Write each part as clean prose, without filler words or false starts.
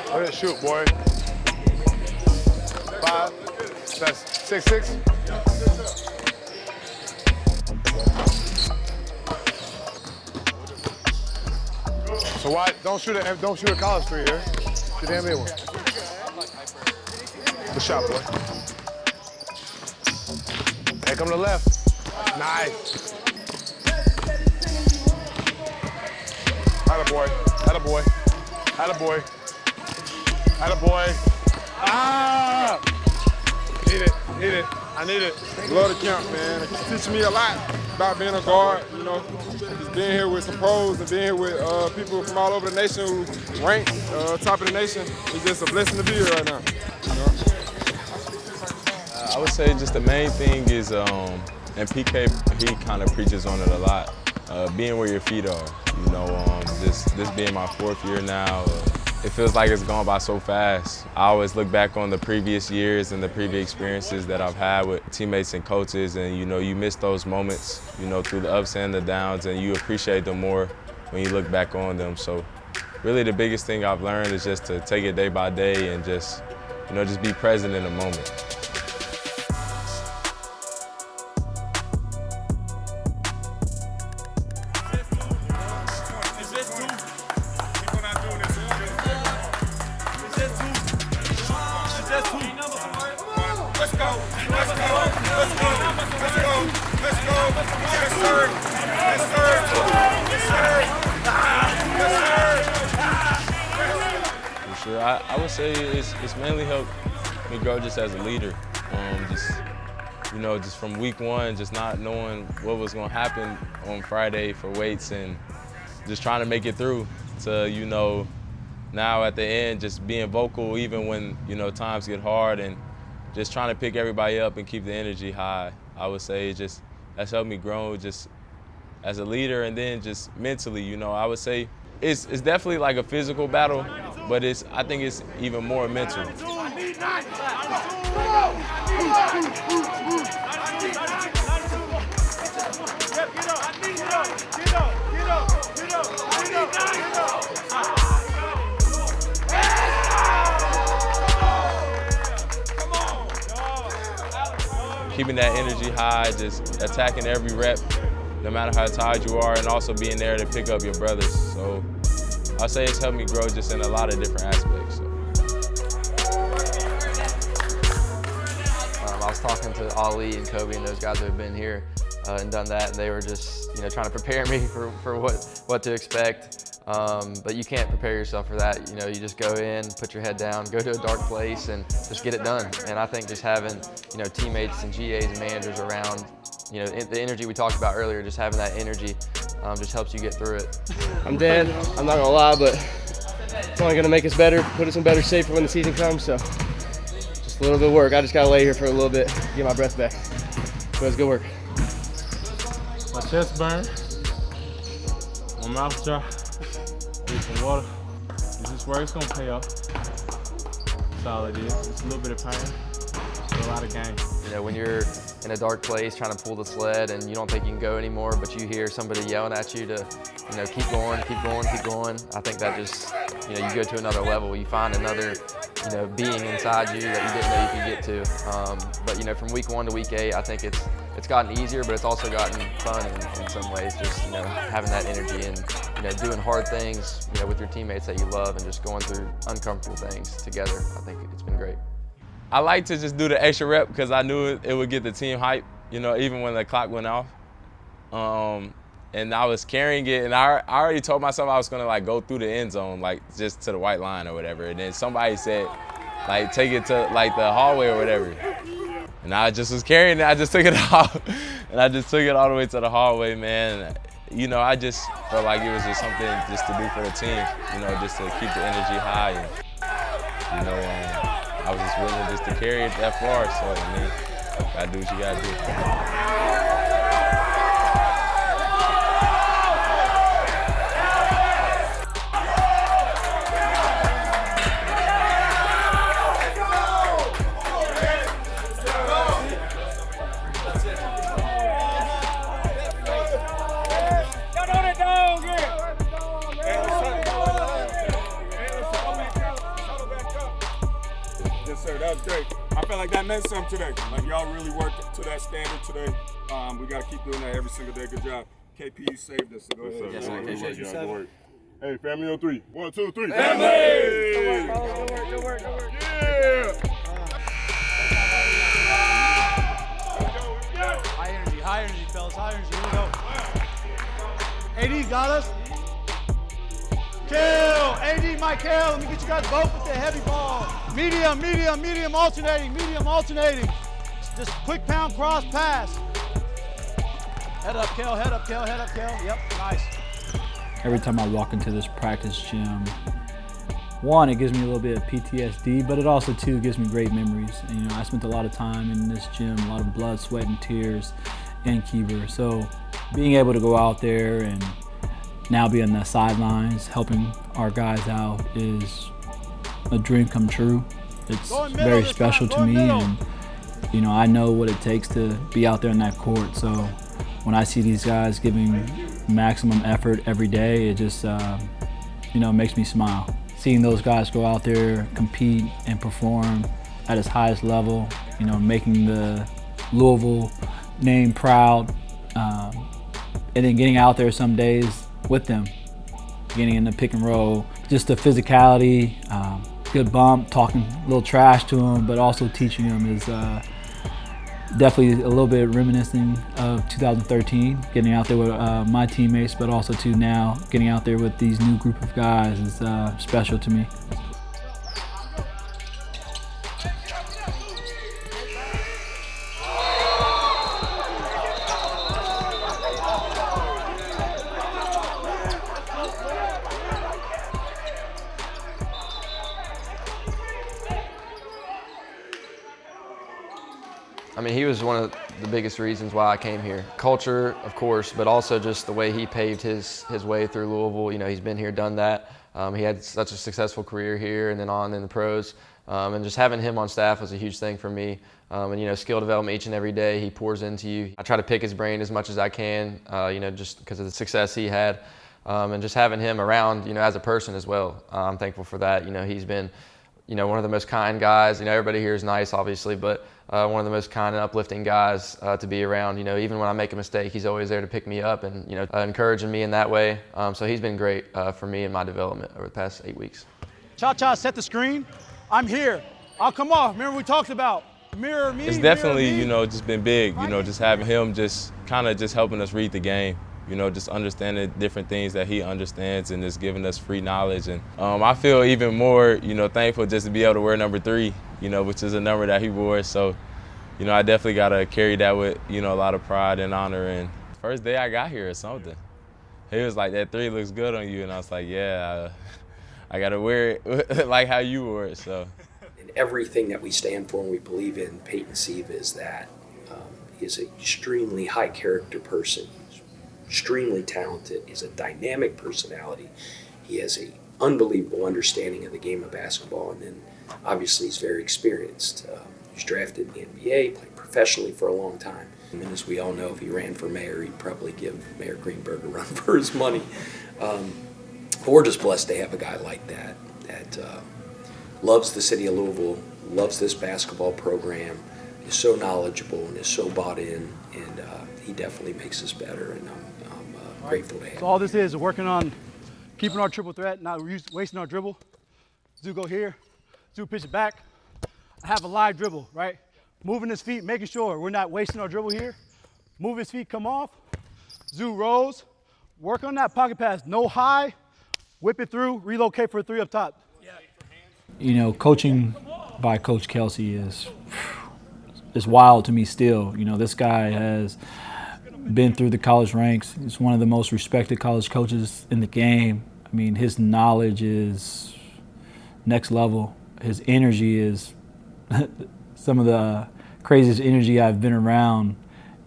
Let it shoot, boy. 5. That's 6-6. So why don't shoot a college three here? Shoot the NBA one. Good shot, boy. Hey, come to the left. Nice. Attaboy. Attaboy. Attaboy. Attaboy. Ah! Need it. Need it. I need it. Love the camp, man. It's teaching me a lot about being a guard, you know. Just being here with some pros and being here with people from all over the nation who rank top of the nation. It's just a blessing to be here right now. You know? I would say just the main thing is, and PK, he kind of preaches on it a lot, being where your feet are. You know, this being my 4th year now, it feels like it's gone by so fast. I always look back on the previous years and the previous experiences that I've had with teammates and coaches, and you know, you miss those moments, you know, through the ups and the downs, and you appreciate them more when you look back on them. So really the biggest thing I've learned is just to take it day by day and just, you know, just be present in the moment. I would say it's mainly helped me grow just as a leader. Just from week 1, just not knowing what was going to happen on Friday for weights and just trying to make it through to, you know, now at the end, just being vocal even when, you know, times get hard and just trying to pick everybody up and keep the energy high. I would say just that's helped me grow just as a leader, and then just mentally, you know, I would say it's definitely like a physical battle, but I think it's even more mental. Keeping that energy high, just attacking every rep, no matter how tired you are, and also being there to pick up your brothers. So I'll say it's helped me grow just in a lot of different aspects. So. I was talking to Ali and Kobe and those guys who have been here and done that, and they were just, you know, trying to prepare me for what to expect. But you can't prepare yourself for that. You know, you just go in, put your head down, go to a dark place, and just get it done. And I think just having, you know, teammates and GAs and managers around, you know, the energy we talked about earlier, just having that energy just helps you get through it. I'm dead, I'm not gonna lie, but it's only gonna make us better, put us in better shape for when the season comes, so just a little bit of work. I just gotta lay here for a little bit, get my breath back. So it's good work. My chest burn, my mouth dry, need some water. This is where it's gonna pay off. That's all it is. It's a little bit of pain, but a lot of gain. You know, when you're in a dark place trying to pull the sled and you don't think you can go anymore, but you hear somebody yelling at you to, you know, keep going, keep going, keep going. I think that just, you know, you go to another level. You find another, you know, being inside you that you didn't know you could get to. But you know, from week 1 to week 8, I think it's gotten easier, but it's also gotten fun in some ways. Just, you know, having that energy and, you know, doing hard things, you know, with your teammates that you love and just going through uncomfortable things together. I think it's been great. I like to just do the extra rep because I knew it would get the team hype, you know, even when the clock went off. And I was carrying it, and I already told myself I was gonna like go through the end zone, like just to the white line or whatever. And then somebody said, like, take it to like the hallway or whatever. And I just was carrying it, I just took it out. And I just took it all the way to the hallway, man. You know, I just felt like it was just something just to do for the team, you know, just to keep the energy high. And, you know, I was just willing just to carry it that far, so I mean, gotta do what you gotta do. like that meant something today. Like y'all really worked to that standard today. We got to keep doing that every single day. Good job. KP, you saved us, so go ahead. Yes, sir. Appreciate you, Good work. Hey, family on three. 1, 2, 3. Family! Good work. Yeah! High energy, fellas. High energy. Here we go. AD got us. Kill. AD, Michael. Let me get you guys both with the heavy ball. Medium alternating. Just quick pound cross pass. Head up, Kel. Yep, nice. Every time I walk into this practice gym, one, it gives me a little bit of PTSD, but it also, too, gives me great memories. And, I spent a lot of time in this gym, a lot of blood, sweat, and tears in Kieber. So being able to go out there and now be on the sidelines, helping our guys out is a dream come true. It's very special to me, and, I know what it takes to be out there in that court. So when I see these guys giving maximum effort every day, it just, makes me smile. Seeing those guys go out there, compete, and perform at its highest level, making the Louisville name proud, and then getting out there some days with them, getting in the pick and roll, just the physicality, good bump, talking a little trash to them, but also teaching them is definitely a little bit reminiscent of 2013, getting out there with my teammates, but also too now getting out there with these new group of guys is special to me. I mean, he was one of the biggest reasons why I came here. Culture, of course, but also just the way he paved his way through Louisville. He's been here, done that. He had such a successful career here and then on in the pros. And just having him on staff was a huge thing for me. And skill development each and every day, he pours into you. I try to pick his brain as much as I can, just because of the success he had. And just having him around, as a person as well. I'm thankful for that. He's been, one of the most kind guys. Everybody here is nice, obviously, but one of the most kind and uplifting guys to be around. Even when I make a mistake, he's always there to pick me up and encouraging me in that way. So he's been great for me in my development over the past 8 weeks. Cha-cha, set the screen. I'm here. I'll come off. Remember we talked about mirror me. It's definitely, just been big, just having him just kind of just helping us read the game. Just understanding different things that he understands and just giving us free knowledge. And I feel even more, thankful just to be able to wear number 3, which is a number that he wore. So, I definitely got to carry that with, a lot of pride and honor. And first day I got here or something, he was like, that 3 looks good on you. And I was like, yeah, I got to wear it like how you wore it. So. And everything that we stand for and we believe in, Peyton Sieve is that. He's an extremely high character person. Extremely talented. He's a dynamic personality. He has an unbelievable understanding of the game of basketball, and then obviously he's very experienced. He's drafted in the NBA, played professionally for a long time. And as we all know, if he ran for mayor, he'd probably give Mayor Greenberg a run for his money. But we're just blessed to have a guy like that loves the city of Louisville, loves this basketball program, is so knowledgeable and is so bought in, and he definitely makes us better. And I'm grateful to have him. So all this is working on keeping our triple threat, not wasting our dribble. Zoo go here, Zoo pitch it back. I have a live dribble, right? Moving his feet, making sure we're not wasting our dribble here. Move his feet, come off. Zoo rolls. Work on that pocket pass. No high. Whip it through. Relocate for a 3 up top. Coaching by Coach Kelsey is wild to me still. This guy has been through the college ranks. He's one of the most respected college coaches in the game. I mean, his knowledge is next level. His energy is some of the craziest energy I've been around.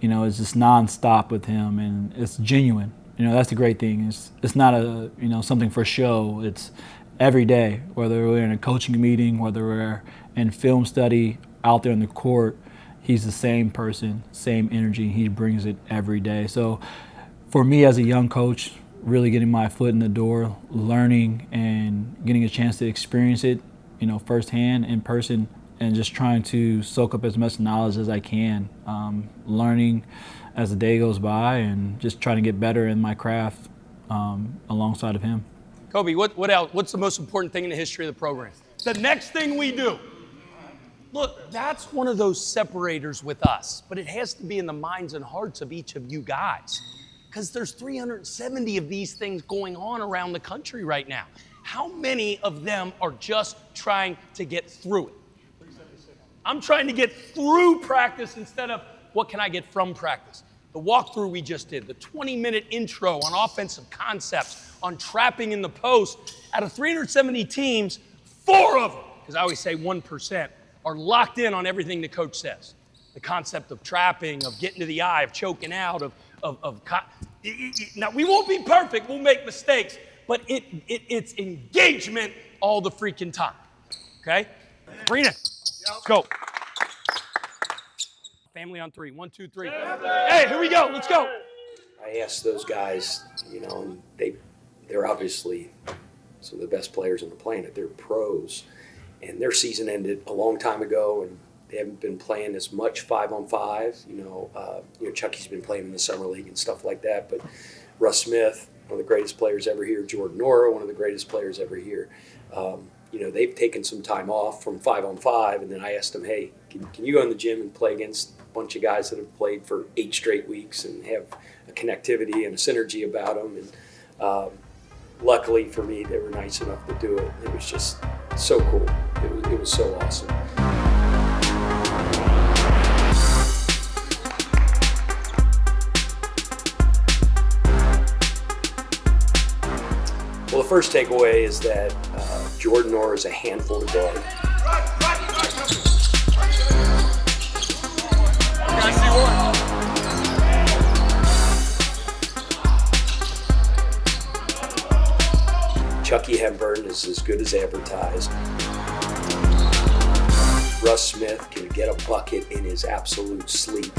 It's just nonstop with him, and it's genuine. That's the great thing. It's not a something for show. It's every day, whether we're in a coaching meeting, whether we're in film study, out there in the court. He's the same person, same energy. He brings it every day. So for me as a young coach, really getting my foot in the door, learning and getting a chance to experience it, firsthand, in person and just trying to soak up as much knowledge as I can, learning as the day goes by and just trying to get better in my craft alongside of him. Kobe, what else? What's the most important thing in the history of the program? The next thing we do. Look, that's one of those separators with us, but it has to be in the minds and hearts of each of you guys, because there's 370 of these things going on around the country right now. How many of them are just trying to get through it? I'm trying to get through practice instead of what can I get from practice. The walkthrough we just did, the 20-minute intro on offensive concepts, on trapping in the post. Out of 370 teams, 4 of them, because I always say 1%, are locked in on everything the coach says. The concept of trapping, of getting to the eye, of choking out, now we won't be perfect, we'll make mistakes, but it's engagement all the freaking time, okay? Bring it, let's go. Family on 3, 1, 2, 3. Hey, here we go, let's go. I asked those guys, and they're obviously some of the best players on the planet. They're pros, and their season ended a long time ago, and they haven't been playing as much 5-on-5. Chucky's been playing in the summer league and stuff like that, but Russ Smith, one of the greatest players ever here, Jordan Nora, one of the greatest players ever here. They've taken some time off from 5-on-5, and then I asked them, hey, can you go in the gym and play against a bunch of guys that have played for 8 straight weeks and have a connectivity and a synergy about them? And luckily for me, they were nice enough to do it. It was just so cool. It was so awesome. Well, the first takeaway is that Jordan Orr is a handful to guard. Chucky Hepburn is as good as advertised. Russ Smith can get a bucket in his absolute sleep.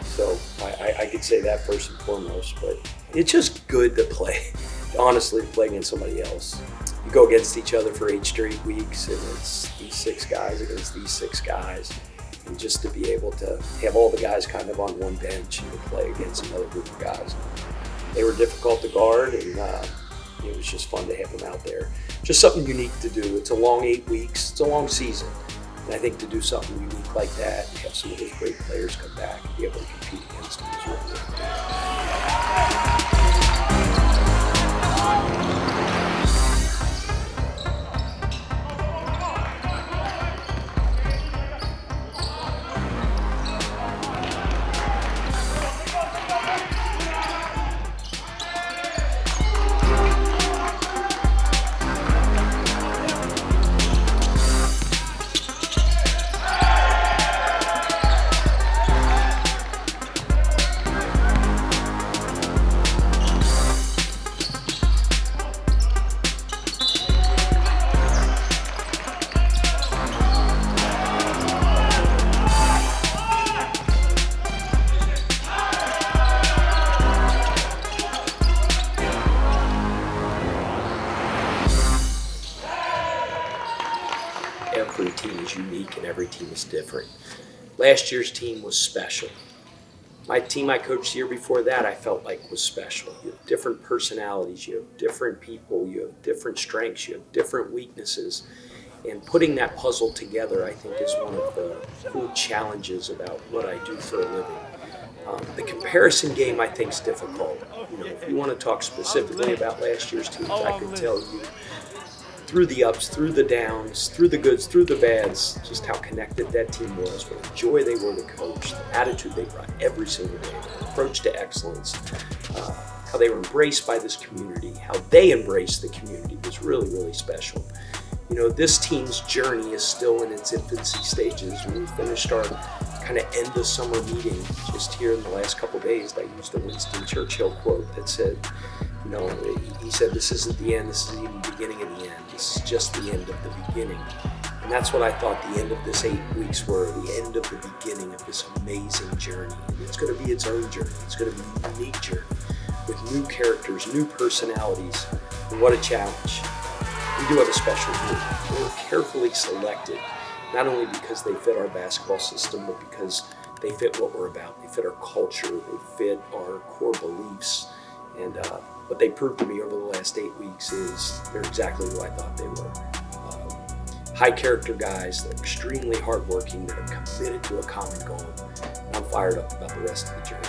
So I could say that first and foremost, but it's just good to play, honestly, to play against somebody else. You go against each other for 8 straight weeks, and it's these 6 guys against these 6 guys. And just to be able to have all the guys kind of on one bench and to play against another group of guys. They were difficult to guard, and it was just fun to have them out there. Just something unique to do. It's a long 8 weeks. It's a long season. And I think to do something unique like that and have some of those great players come back and be able to compete against them is really good. Every team is unique and every team is different. Last year's team was special. My team I coached the year before that I felt like was special. You have different personalities, you have different people, you have different strengths, you have different weaknesses. And putting that puzzle together, I think, is one of the cool challenges about what I do for a living. The comparison game, I think, is difficult. If you want to talk specifically about last year's teams, I could tell you through the ups, through the downs, through the goods, through the bads, just how connected that team was, what a joy they were to coach, the attitude they brought every single day, the approach to excellence, how they were embraced by this community, how they embraced the community was really, really special. This team's journey is still in its infancy stages. When we finished our kind of end of summer meeting just here in the last couple of days, I used a Winston Churchill quote that said, he said, this isn't the end, this isn't even the beginning of the end, this is just the end of the beginning. And that's what I thought the end of this 8 weeks were, the end of the beginning of this amazing journey. And it's going to be its own journey, it's going to be a unique journey with new characters, new personalities, And what a challenge. We do have a special group. We're carefully selected, not only because they fit our basketball system, but because they fit what we're about. They fit our culture. They fit our core beliefs. And what they proved to me over the last 8 weeks is they're exactly who I thought they were. High character guys that are extremely hardworking, that are committed to a common goal. I'm fired up about the rest of the journey.